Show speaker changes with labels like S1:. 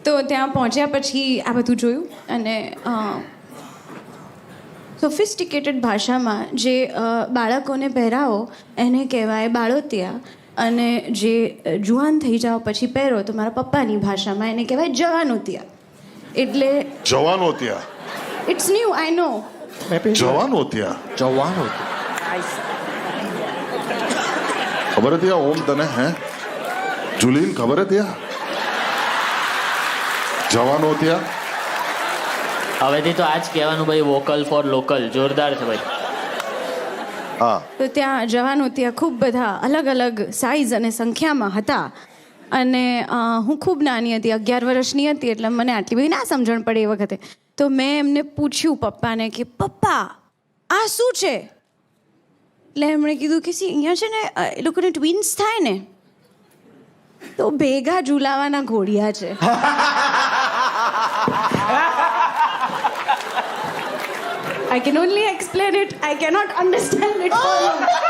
S1: તો ત્યાં પહોંચ્યા પછી આ બધું જોયું અને સોફિસ્ટિકેટેડ ભાષામાં જે બાળકોને પહેરાવો એને કહેવાય બાળોતિયા અને જે જુવાન થઈ જાઓ પછી પહેરો તો મારા પપ્પાની ભાષામાં એને કહેવાય જવાનોતિયા એટલે
S2: જવાનોતિયા
S1: ઇટ્સ ન્યૂ આઈ નો
S2: જવાનોતિયા ખબર હતી આ ઓમ તને હે જુલીન ખબર હતી આ જવાનોતિયા
S3: હવેથી તો આજ કહેવાનું ભાઈ વોકલ ફોર લોકલ જોરદાર છે ભાઈ
S2: હા
S1: તો ત્યાં જવાનો ત્યાં ખૂબ બધા અલગ અલગ સાઇઝ અને સંખ્યામાં હતા અને હું ખૂબ નાની હતી 11 વર્ષની હતી એટલે મને આટલી બધી ના સમજણ પડે એ વખતે તો મેં એમને પૂછ્યું પપ્પાને કે પપ્પા આ શું છે એટલે એમણે કીધું કે અહીંયા છે ને એ લોકોને ટ્વિન્સ થાય ને તો ભેગા ઝૂલાવાના ઘોડિયા છે I can only explain it. I cannot understand it for you.